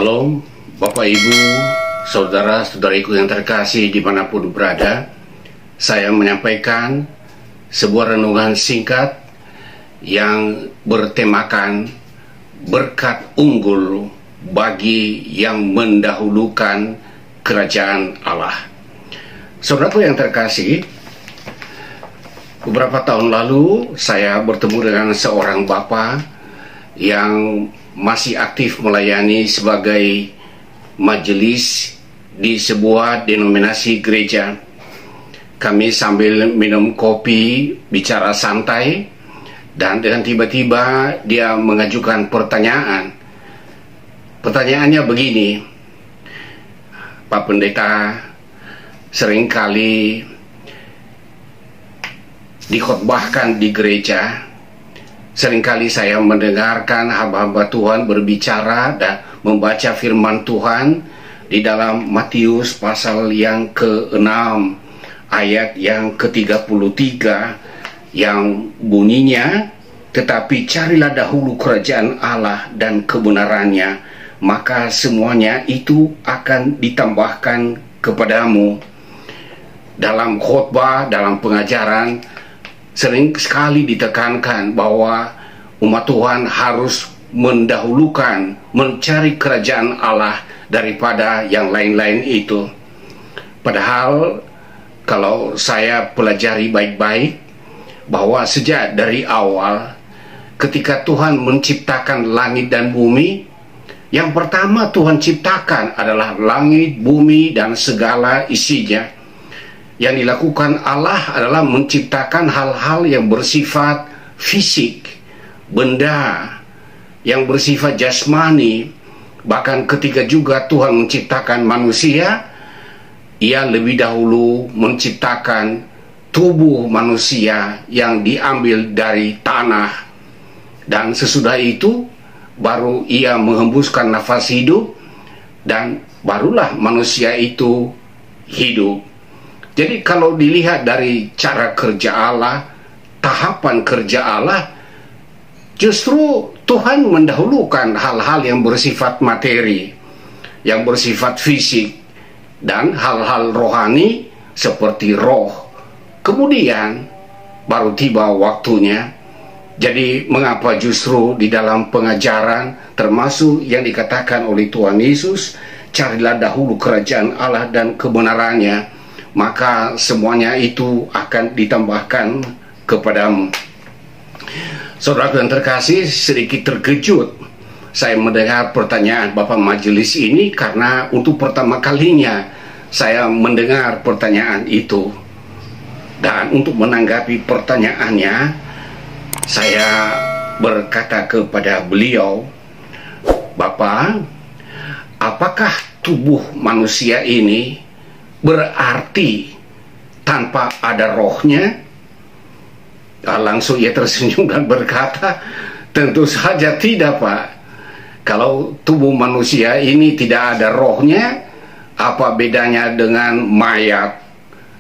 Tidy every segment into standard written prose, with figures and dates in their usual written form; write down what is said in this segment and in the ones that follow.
Salam Bapak Ibu, saudara-saudariku yang terkasih dimanapun berada. Saya menyampaikan sebuah renungan singkat yang bertemakan berkat unggul bagi yang mendahulukan kerajaan Allah. Saudaraku yang terkasih, beberapa tahun lalu saya bertemu dengan seorang bapak yang masih aktif melayani sebagai majelis di sebuah denominasi gereja. Kami sambil minum kopi, bicara santai, dan dengan tiba-tiba dia mengajukan pertanyaan. Pertanyaannya begini, Pak Pendeta, seringkali dikhotbahkan di gereja, seringkali saya mendengarkan hamba-hamba Tuhan berbicara dan membaca firman Tuhan di dalam Matius pasal yang ke-6 ayat yang ke-33 yang bunyinya, tetapi carilah dahulu kerajaan Allah dan kebenarannya, maka semuanya itu akan ditambahkan kepadamu. Dalam khotbah, dalam pengajaran, sering sekali ditekankan bahwa umat Tuhan harus mendahulukan mencari kerajaan Allah daripada yang lain-lain itu. Padahal kalau saya pelajari baik-baik bahwa sejak dari awal ketika Tuhan menciptakan langit dan bumi, yang pertama Tuhan ciptakan adalah langit, bumi, dan segala isinya. Yang dilakukan Allah adalah menciptakan hal-hal yang bersifat fisik, benda yang bersifat jasmani. Bahkan ketika juga Tuhan menciptakan manusia, Ia lebih dahulu menciptakan tubuh manusia yang diambil dari tanah. Dan sesudah itu baru Ia menghembuskan nafas hidup, dan barulah manusia itu hidup. Jadi kalau dilihat dari cara kerja Allah, tahapan kerja Allah, justru Tuhan mendahulukan hal-hal yang bersifat materi, yang bersifat fisik, dan hal-hal rohani seperti roh. Kemudian baru tiba waktunya. Jadi mengapa justru di dalam pengajaran, termasuk yang dikatakan oleh Tuhan Yesus, carilah dahulu kerajaan Allah dan kebenarannya, maka semuanya itu akan ditambahkan kepadamu. Saudara yang terkasih, sedikit terkejut saya mendengar pertanyaan Bapak Majelis ini, karena untuk pertama kalinya saya mendengar pertanyaan itu. Dan untuk menanggapi pertanyaannya, saya berkata kepada beliau, Bapak, apakah tubuh manusia ini berarti tanpa ada rohnya? Langsung ia tersenyum dan berkata, tentu saja tidak, Pak. Kalau tubuh manusia ini tidak ada rohnya, apa bedanya dengan mayat?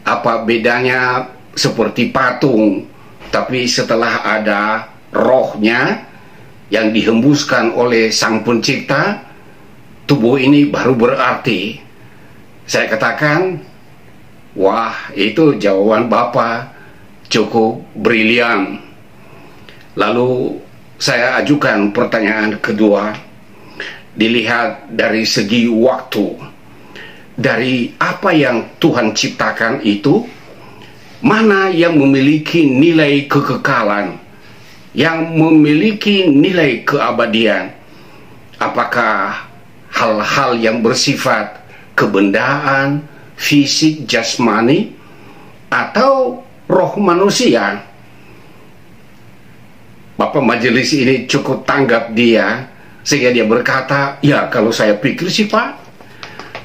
Apa bedanya seperti patung? Tapi setelah ada rohnya yang dihembuskan oleh Sang Pencipta, tubuh ini baru berarti. Saya katakan, wah, itu jawaban Bapak cukup brilian. Lalu saya ajukan pertanyaan kedua, dilihat dari segi waktu, dari apa yang Tuhan ciptakan itu, mana yang memiliki nilai kekekalan, yang memiliki nilai keabadian? Apakah hal-hal yang bersifat kebendaan, fisik, jasmani, atau roh manusia? Bapak Majelis ini cukup tanggap dia, sehingga dia berkata, ya kalau saya pikir sih Pak,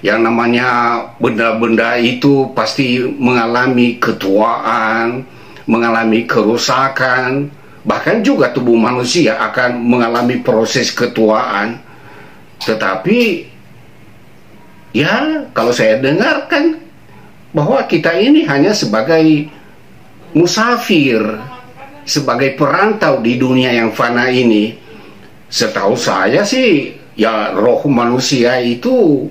yang namanya benda-benda itu pasti mengalami ketuaan, mengalami kerusakan, bahkan juga tubuh manusia akan mengalami proses ketuaan. Tetapi ya, kalau saya dengarkan bahwa kita ini hanya sebagai musafir, sebagai perantau di dunia yang fana ini. Setahu saya sih ya roh manusia itu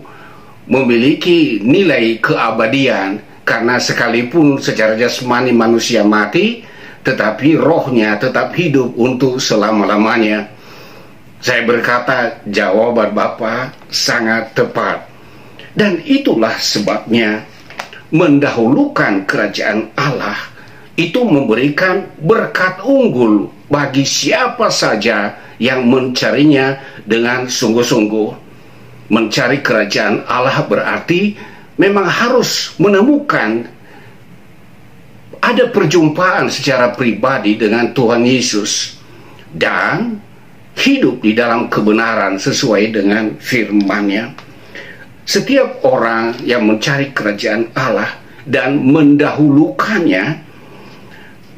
memiliki nilai keabadian, karena sekalipun secara jasmani manusia mati, tetapi rohnya tetap hidup untuk selama-lamanya. Saya berkata, jawaban Bapa sangat tepat. Dan itulah sebabnya mendahulukan kerajaan Allah itu memberikan berkat unggul bagi siapa saja yang mencarinya dengan sungguh-sungguh. Mencari kerajaan Allah berarti memang harus menemukan ada perjumpaan secara pribadi dengan Tuhan Yesus dan hidup di dalam kebenaran sesuai dengan firman-Nya. Setiap orang yang mencari kerajaan Allah dan mendahulukannya,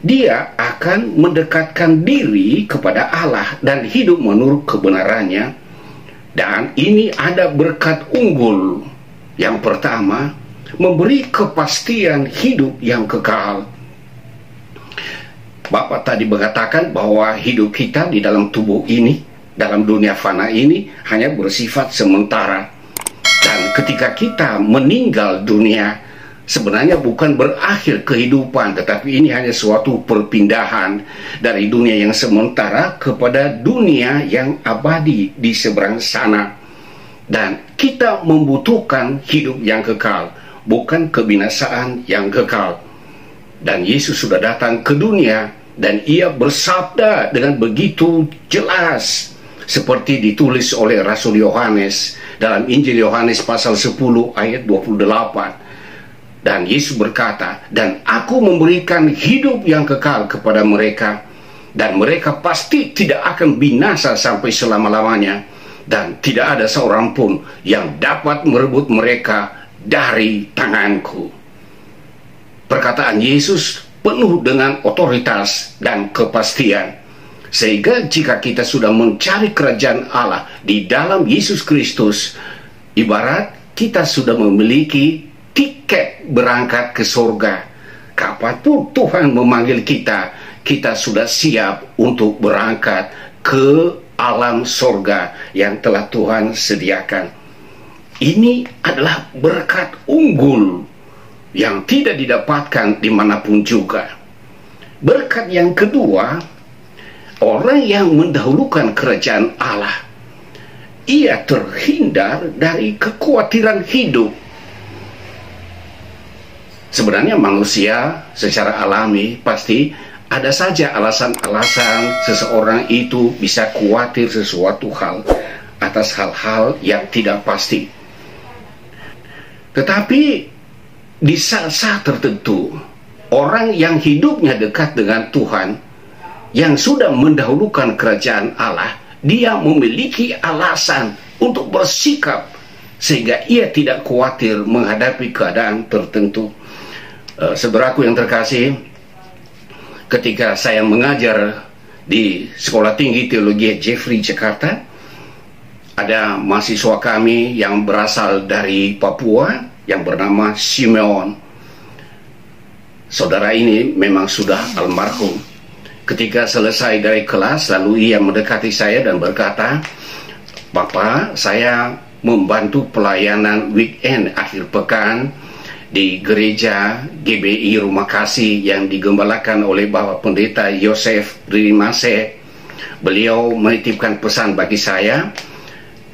dia akan mendekatkan diri kepada Allah dan hidup menurut kebenarannya. Dan ini ada berkat unggul. Yang pertama, memberi kepastian hidup yang kekal. Bapak tadi mengatakan bahwa hidup kita di dalam tubuh ini, dalam dunia fana ini, hanya bersifat sementara. Dan ketika kita meninggal dunia, sebenarnya bukan berakhir kehidupan, tetapi ini hanya suatu perpindahan dari dunia yang sementara kepada dunia yang abadi di seberang sana. Dan kita membutuhkan hidup yang kekal, bukan kebinasaan yang kekal. Dan Yesus sudah datang ke dunia, dan ia bersabda dengan begitu jelas, seperti ditulis oleh Rasul Yohanes dalam Injil Yohanes pasal 10 ayat 28. Dan Yesus berkata, dan aku memberikan hidup yang kekal kepada mereka, dan mereka pasti tidak akan binasa sampai selama-lamanya, dan tidak ada seorang pun yang dapat merebut mereka dari tanganku. Perkataan Yesus penuh dengan otoritas dan kepastian, sehingga jika kita sudah mencari kerajaan Allah di dalam Yesus Kristus, ibarat kita sudah memiliki tiket berangkat ke surga. Kapanpun Tuhan memanggil kita, kita sudah siap untuk berangkat ke alam surga yang telah Tuhan sediakan. Ini adalah berkat unggul yang tidak didapatkan dimanapun juga. Berkat yang kedua, orang yang mendahulukan kerajaan Allah, ia terhindar dari kekhawatiran hidup. Sebenarnya manusia secara alami pasti ada saja alasan-alasan seseorang itu bisa khawatir sesuatu hal atas hal-hal yang tidak pasti. Tetapi di saat-saat tertentu, orang yang hidupnya dekat dengan Tuhan, yang sudah mendahulukan kerajaan Allah, dia memiliki alasan untuk bersikap sehingga ia tidak khawatir menghadapi keadaan tertentu. Saudaraku yang terkasih, ketika saya mengajar di Sekolah Tinggi Teologi Jeffrey Jakarta, ada mahasiswa kami yang berasal dari Papua yang bernama Simeon. Saudara ini memang sudah almarhum. Ketika selesai dari kelas, lalu ia mendekati saya dan berkata, "Bapak, saya membantu pelayanan weekend akhir pekan di gereja GBI Rumah Kasih yang digembalakan oleh Bapak Pendeta Yosef Rimase. Beliau menitipkan pesan bagi saya,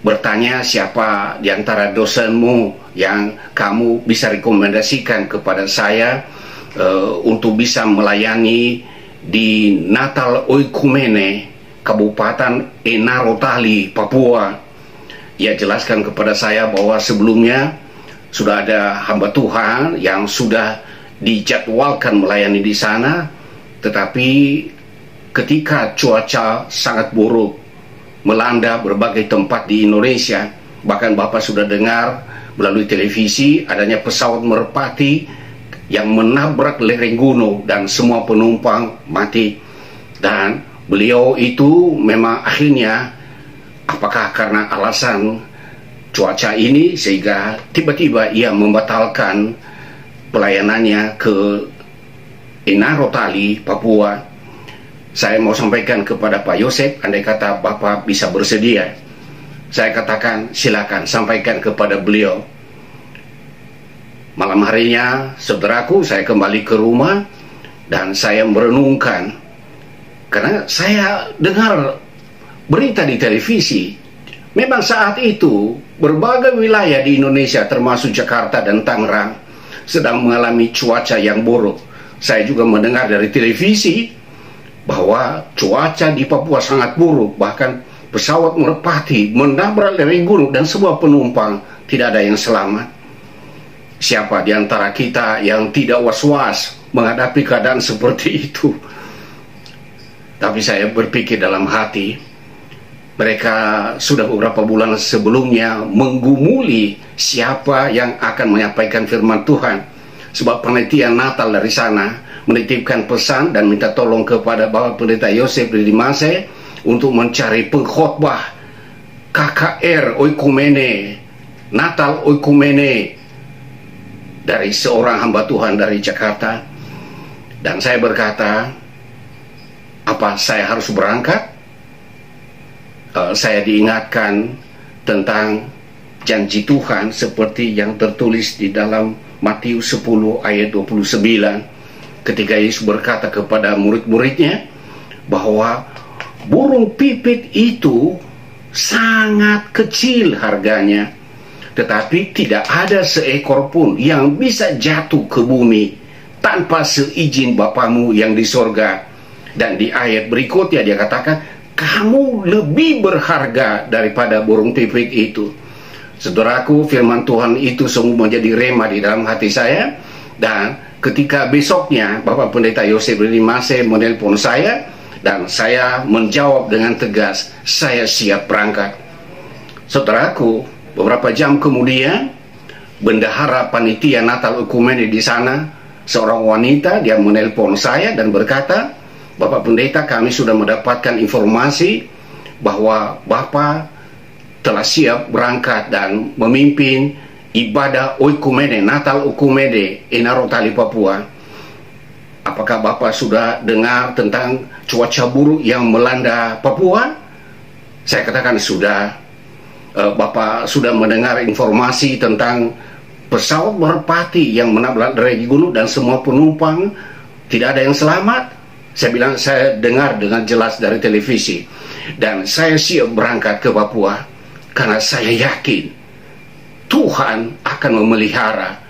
bertanya siapa di antara dosenmu yang kamu bisa rekomendasikan kepada saya untuk bisa melayani di Natal Oikumene, Kabupaten Enarotali, Papua." Ia jelaskan kepada saya bahwa sebelumnya sudah ada hamba Tuhan yang sudah dijadwalkan melayani di sana, tetapi ketika cuaca sangat buruk melanda berbagai tempat di Indonesia, bahkan Bapak sudah dengar melalui televisi adanya pesawat merpati yang menabrak lereng gunung dan semua penumpang mati. Dan beliau itu memang akhirnya, apakah karena alasan cuaca ini sehingga tiba-tiba ia membatalkan pelayanannya ke Enarotali, Papua. Saya mau sampaikan kepada Pak Yosef, andai kata Bapak bisa bersedia, Saya katakan, silakan sampaikan kepada beliau. Malam harinya, saudaraku, saya kembali ke rumah dan saya merenungkan, karena saya dengar berita di televisi. Memang saat itu berbagai wilayah di Indonesia termasuk Jakarta dan Tangerang sedang mengalami cuaca yang buruk. Saya juga mendengar dari televisi bahwa cuaca di Papua sangat buruk, bahkan pesawat merpati menabrak lereng gunung dan semua penumpang tidak ada yang selamat. Siapa di antara kita yang tidak was-was menghadapi keadaan seperti itu? Tapi saya berpikir dalam hati, mereka sudah beberapa bulan sebelumnya menggumuli siapa yang akan menyampaikan firman Tuhan. Sebab panitia Natal dari sana menitipkan pesan dan minta tolong kepada Bapak Pendeta Yosef Didimase untuk mencari pengkhotbah KKR Oikumene, Natal Oikumene, dari seorang hamba Tuhan dari Jakarta. Dan saya berkata, apa saya harus berangkat? Saya diingatkan tentang janji Tuhan seperti yang tertulis di dalam Matius 10 ayat 29, ketika Yesus berkata kepada murid-muridnya bahwa burung pipit itu sangat kecil harganya, tetapi tidak ada seekor pun yang bisa jatuh ke bumi tanpa seizin Bapamu yang di sorga. Dan di ayat berikutnya dia katakan, kamu lebih berharga daripada burung pipit itu. Saudaraku, firman Tuhan itu semua menjadi rema di dalam hati saya. Dan ketika besoknya Bapak Pendeta Yosef Didimase menelpon saya, dan saya menjawab dengan tegas, saya siap berangkat. Saudaraku, beberapa jam kemudian, bendahara panitia Natal Oikumene di sana, seorang wanita, dia menelpon saya dan berkata, Bapak Pendeta, kami sudah mendapatkan informasi bahwa Bapak telah siap berangkat dan memimpin ibadah Oikumene, Natal Oikumene, Enarotali, Papua. Apakah Bapak sudah dengar tentang cuaca buruk yang melanda Papua? Saya katakan sudah. Bapak sudah mendengar informasi tentang pesawat merpati yang menabrak lereng gunung dan semua penumpang tidak ada yang selamat? Saya bilang, saya dengar dengan jelas dari televisi. Dan saya siap berangkat ke Papua karena saya yakin Tuhan akan memelihara.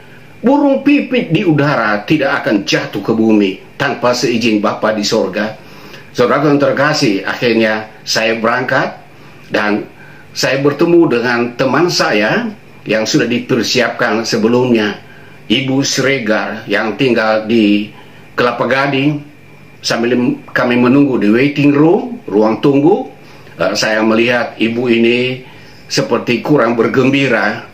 Burung pipit di udara tidak akan jatuh ke bumi tanpa seizin Bapa di sorga. Saudara yang terkasih, akhirnya saya berangkat dan saya bertemu dengan teman saya yang sudah dipersiapkan sebelumnya, Ibu Sregar yang tinggal di Kelapa Gading. Sambil kami menunggu di waiting room, ruang tunggu, saya melihat ibu ini seperti kurang bergembira.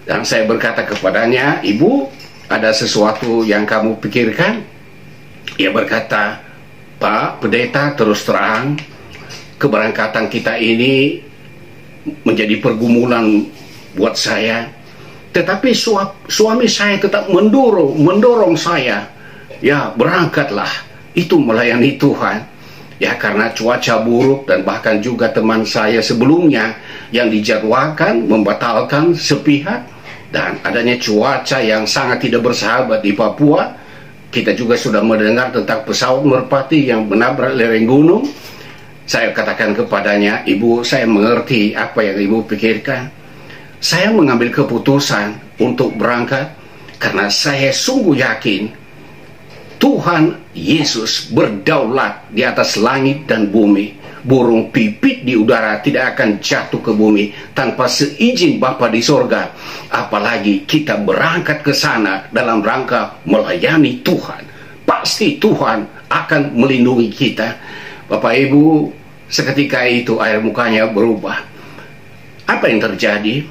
Dan saya berkata kepadanya, Ibu, ada sesuatu yang kamu pikirkan? Ia berkata, Pak Pendeta, terus terang, keberangkatan kita ini menjadi pergumulan buat saya. Tetapi suami saya tetap mendorong saya, ya berangkatlah, itu melayani Tuhan. Ya, karena cuaca buruk dan bahkan juga teman saya sebelumnya yang dijadwalkan membatalkan sepihak. Dan adanya cuaca yang sangat tidak bersahabat di Papua. Kita juga sudah mendengar tentang pesawat merpati yang menabrak lereng gunung. Saya katakan kepadanya, Ibu, saya mengerti apa yang Ibu pikirkan. Saya mengambil keputusan untuk berangkat karena saya sungguh yakin Tuhan Yesus berdaulat di atas langit dan bumi. Burung pipit di udara tidak akan jatuh ke bumi tanpa seizin Bapa di sorga. Apalagi kita berangkat ke sana dalam rangka melayani Tuhan. Pasti Tuhan akan melindungi kita. Bapak Ibu, seketika itu air mukanya berubah. Apa yang terjadi?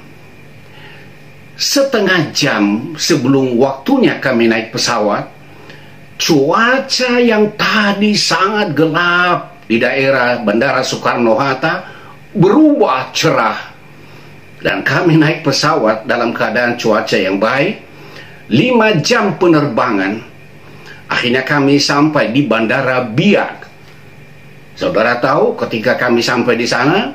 Setengah jam sebelum waktunya kami naik pesawat, cuaca yang tadi sangat gelap di daerah Bandara Soekarno-Hatta berubah cerah. Dan kami naik pesawat dalam keadaan cuaca yang baik. 5 jam penerbangan. Akhirnya kami sampai di Bandara Biak. Saudara tahu ketika kami sampai di sana,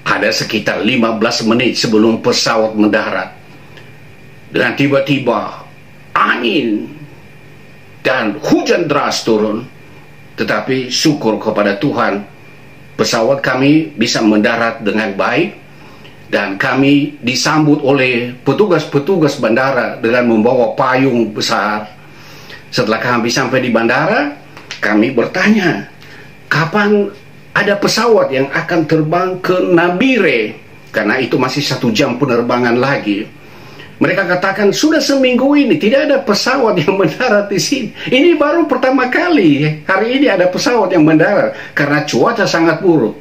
Ada sekitar 15 menit sebelum pesawat mendarat, dan tiba-tiba angin dan hujan deras turun. Tetapi syukur kepada Tuhan, pesawat kami bisa mendarat dengan baik, dan kami disambut oleh petugas-petugas bandara dengan membawa payung besar. Setelah kami sampai di bandara, kami bertanya, kapan ada pesawat yang akan terbang ke Nabire? Karena itu masih 1 jam penerbangan lagi. Mereka katakan, sudah seminggu ini tidak ada pesawat yang mendarat di sini. Ini baru pertama kali hari ini ada pesawat yang mendarat, karena cuaca sangat buruk.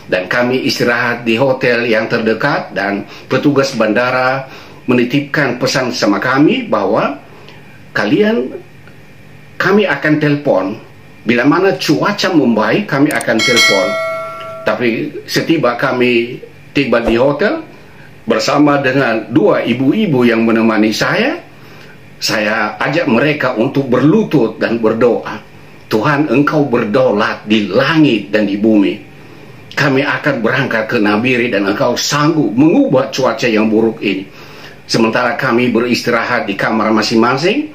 Dan kami istirahat di hotel yang terdekat, dan petugas bandara menitipkan pesan sama kami bahwa kami akan telepon. Bila mana cuaca membaik, kami akan telepon. Tapi setiba kami tiba di hotel, bersama dengan 2 ibu-ibu yang menemani saya ajak mereka untuk berlutut dan berdoa. Tuhan, Engkau berdaulat di langit dan di bumi. Kami akan berangkat ke Nabire dan Engkau sanggup mengubah cuaca yang buruk ini. Sementara kami beristirahat di kamar masing-masing.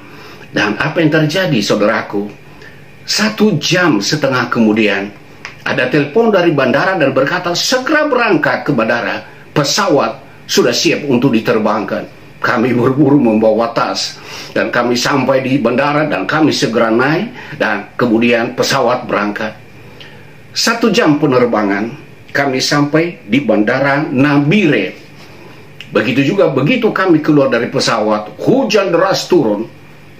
Dan apa yang terjadi, saudaraku? 1,5 jam kemudian ada telepon dari bandara dan berkata, segera berangkat ke bandara, pesawat sudah siap untuk diterbangkan. Kami buru-buru membawa tas, dan kami sampai di bandara dan kami segera naik, dan kemudian pesawat berangkat. 1 jam penerbangan, kami sampai di bandara Nabire. Begitu juga begitu kami keluar dari pesawat, hujan deras turun,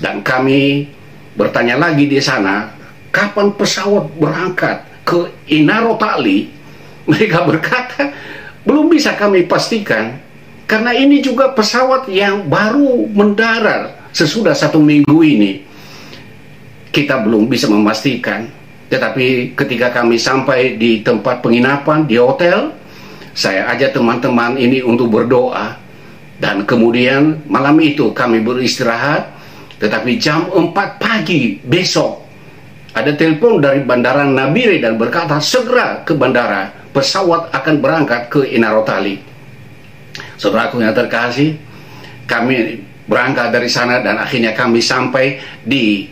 dan kami bertanya lagi di sana, kapan pesawat berangkat ke Inarotali? Mereka berkata, belum bisa kami pastikan, karena ini juga pesawat yang baru mendarat sesudah 1 minggu ini. Kita belum bisa memastikan. Tetapi ketika kami sampai di tempat penginapan, di hotel, saya ajak teman-teman ini untuk berdoa. Dan kemudian malam itu kami beristirahat. Tetapi jam 4 pagi besok ada telepon dari bandara Nabire dan berkata, segera ke bandara, pesawat akan berangkat ke Inarotali. Saudaraku yang terkasih, kami berangkat dari sana dan akhirnya kami sampai di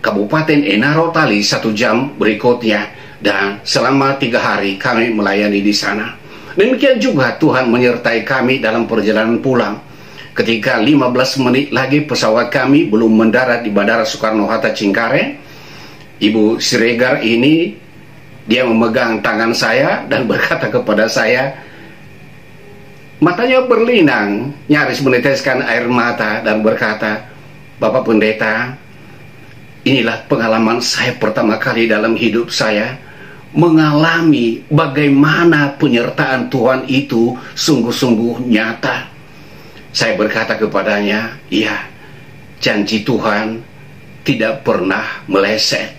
Kabupaten Inarotali 1 jam berikutnya, dan selama 3 hari kami melayani di sana. Demikian juga Tuhan menyertai kami dalam perjalanan pulang. Ketika 15 menit lagi pesawat kami belum mendarat di Bandara Soekarno-Hatta Cengkareng, Ibu Siregar ini, dia memegang tangan saya dan berkata kepada saya, matanya berlinang, nyaris meneteskan air mata, dan berkata, Bapak Pendeta, inilah pengalaman saya pertama kali dalam hidup saya, mengalami bagaimana penyertaan Tuhan itu sungguh-sungguh nyata. Saya berkata kepadanya, ya, janji Tuhan tidak pernah meleset.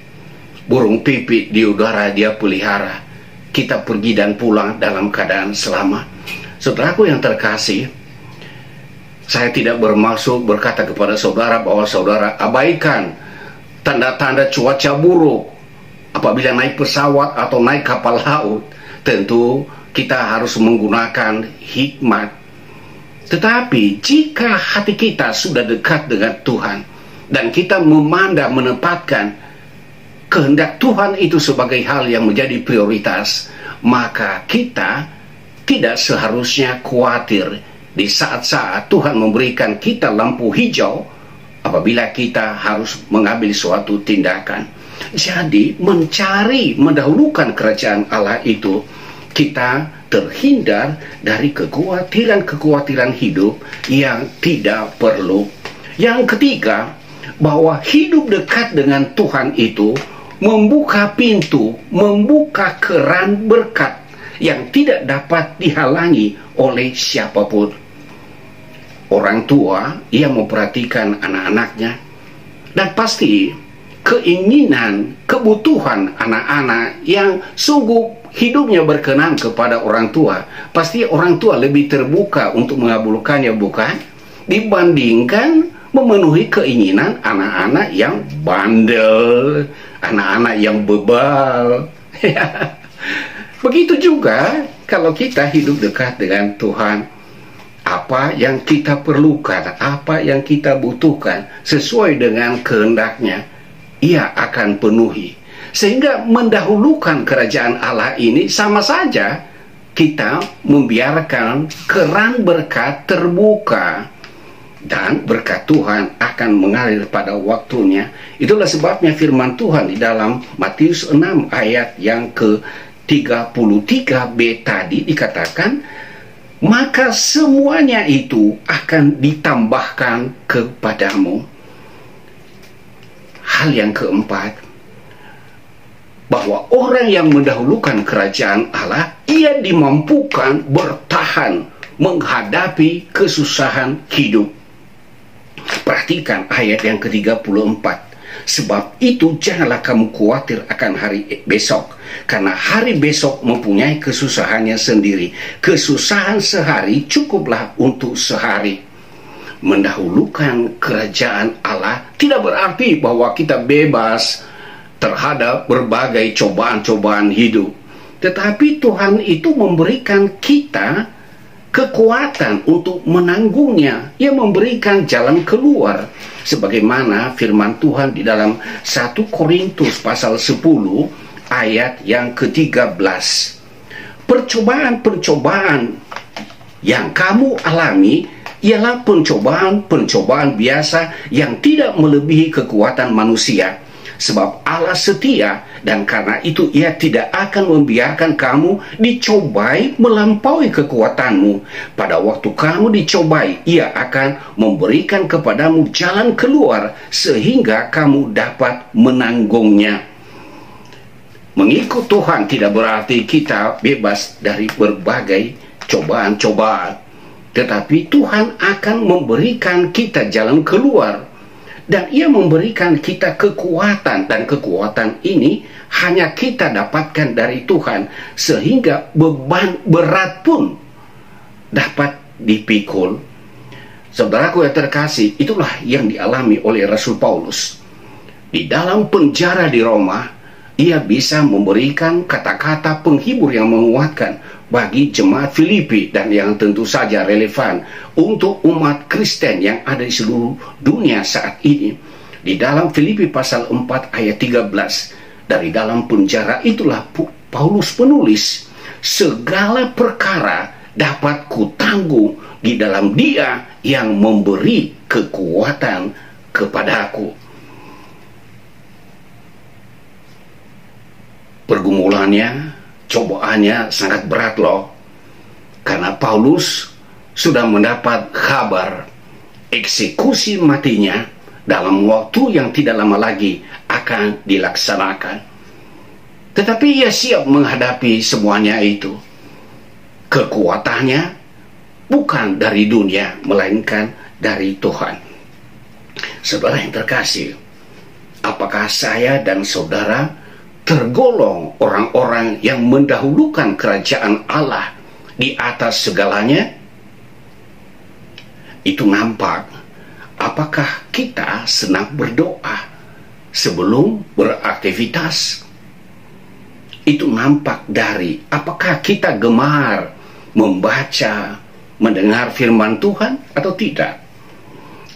Burung pipit di udara dia pelihara. Kita pergi dan pulang dalam keadaan selamat. Saudaraku yang terkasih, saya tidak bermaksud berkata kepada saudara bahwa saudara abaikan tanda-tanda cuaca buruk apabila naik pesawat atau naik kapal laut. Tentu kita harus menggunakan hikmat. Tetapi jika hati kita sudah dekat dengan Tuhan dan kita memandang, menempatkan kehendak Tuhan itu sebagai hal yang menjadi prioritas, maka kita tidak seharusnya khawatir di saat-saat Tuhan memberikan kita lampu hijau apabila kita harus mengambil suatu tindakan. Jadi mencari, mendahulukan kerajaan Allah itu, kita terhindar dari kekhawatiran-kekhawatiran hidup yang tidak perlu. Yang ketiga, bahwa hidup dekat dengan Tuhan itu membuka pintu, membuka keran berkat yang tidak dapat dihalangi oleh siapapun. Orang tua yang memperhatikan anak-anaknya, dan pasti keinginan, kebutuhan anak-anak yang sungguh hidupnya berkenan kepada orang tua, pasti orang tua lebih terbuka untuk mengabulkannya, bukan? Dibandingkan memenuhi keinginan anak-anak yang bandel, anak-anak yang bebal. Begitu juga kalau kita hidup dekat dengan Tuhan, apa yang kita perlukan, apa yang kita butuhkan sesuai dengan kehendaknya, Ia akan penuhi. Sehingga mendahulukan kerajaan Allah ini sama saja kita membiarkan keran berkat terbuka, dan berkat Tuhan akan mengalir pada waktunya. Itulah sebabnya firman Tuhan di dalam Matius 6 ayat yang ke-33b tadi dikatakan, maka semuanya itu akan ditambahkan kepadamu. Hal yang keempat, bahwa orang yang mendahulukan kerajaan Allah, ia dimampukan bertahan menghadapi kesusahan hidup. Perhatikan ayat yang ke-34. Sebab itu janganlah kamu khawatir akan hari besok, karena hari besok mempunyai kesusahannya sendiri. Kesusahan sehari cukuplah untuk sehari. Mendahulukan kerajaan Allah tidak berarti bahwa kita bebas terhadap berbagai cobaan-cobaan hidup. Tetapi Tuhan itu memberikan kita kekuatan untuk menanggungnya. Ia memberikan jalan keluar, sebagaimana firman Tuhan di dalam 1 Korintus pasal 10 ayat yang ke-13. Percobaan-percobaan yang kamu alami ialah pencobaan-pencobaan biasa yang tidak melebihi kekuatan manusia. Sebab Allah setia, dan karena itu Ia tidak akan membiarkan kamu dicobai melampaui kekuatanmu. Pada waktu kamu dicobai, Ia akan memberikan kepadamu jalan keluar sehingga kamu dapat menanggungnya. Mengikut Tuhan tidak berarti kita bebas dari berbagai cobaan-cobaan, tetapi Tuhan akan memberikan kita jalan keluar. Dan Ia memberikan kita kekuatan, dan kekuatan ini hanya kita dapatkan dari Tuhan, sehingga beban berat pun dapat dipikul. Saudaraku yang terkasih, itulah yang dialami oleh Rasul Paulus. Di dalam penjara di Roma, ia bisa memberikan kata-kata penghibur yang menguatkan bagi jemaat Filipi, dan yang tentu saja relevan untuk umat Kristen yang ada di seluruh dunia saat ini. Di dalam Filipi pasal 4 ayat 13, dari dalam penjara itulah Paulus penulis, segala perkara dapat kutanggung di dalam Dia yang memberi kekuatan kepadaku. Pergumulannya, cobaannya sangat berat loh, karena Paulus sudah mendapat kabar eksekusi matinya dalam waktu yang tidak lama lagi akan dilaksanakan. Tetapi ia siap menghadapi semuanya itu. Kekuatannya bukan dari dunia, melainkan dari Tuhan. Saudara yang terkasih, apakah saya dan saudara tergolong orang-orang yang mendahulukan kerajaan Allah di atas segalanya? Itu nampak apakah kita senang berdoa sebelum beraktivitas. Itu nampak dari apakah kita gemar membaca, mendengar firman Tuhan atau tidak.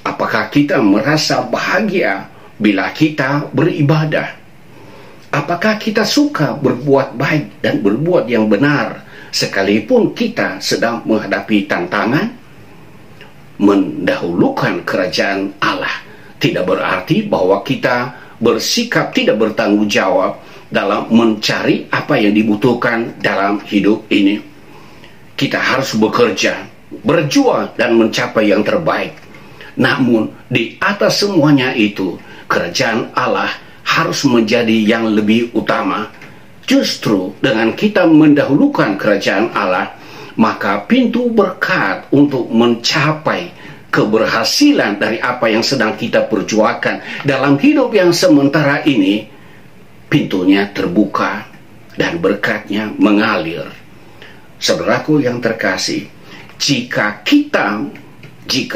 Apakah kita merasa bahagia bila kita beribadah. Apakah kita suka berbuat baik dan berbuat yang benar sekalipun kita sedang menghadapi tantangan? Mendahulukan kerajaan Allah tidak berarti bahwa kita bersikap tidak bertanggung jawab dalam mencari apa yang dibutuhkan dalam hidup ini. Kita harus bekerja, berjuang, dan mencapai yang terbaik. Namun di atas semuanya itu, kerajaan Allah harus menjadi yang lebih utama. Justru dengan kita mendahulukan kerajaan Allah, maka pintu berkat untuk mencapai keberhasilan dari apa yang sedang kita perjuangkan dalam hidup yang sementara ini, pintunya terbuka dan berkatnya mengalir. Saudaraku yang terkasih, jika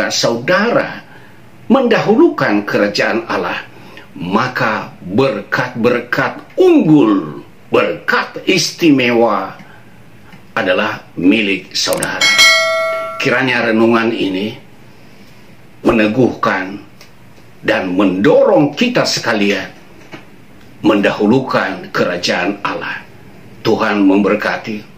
saudara mendahulukan kerajaan Allah, maka berkat-berkat unggul, berkat istimewa adalah milik saudara. Kiranya renungan ini meneguhkan dan mendorong kita sekalian mendahulukan kerajaan Allah. Tuhan memberkati.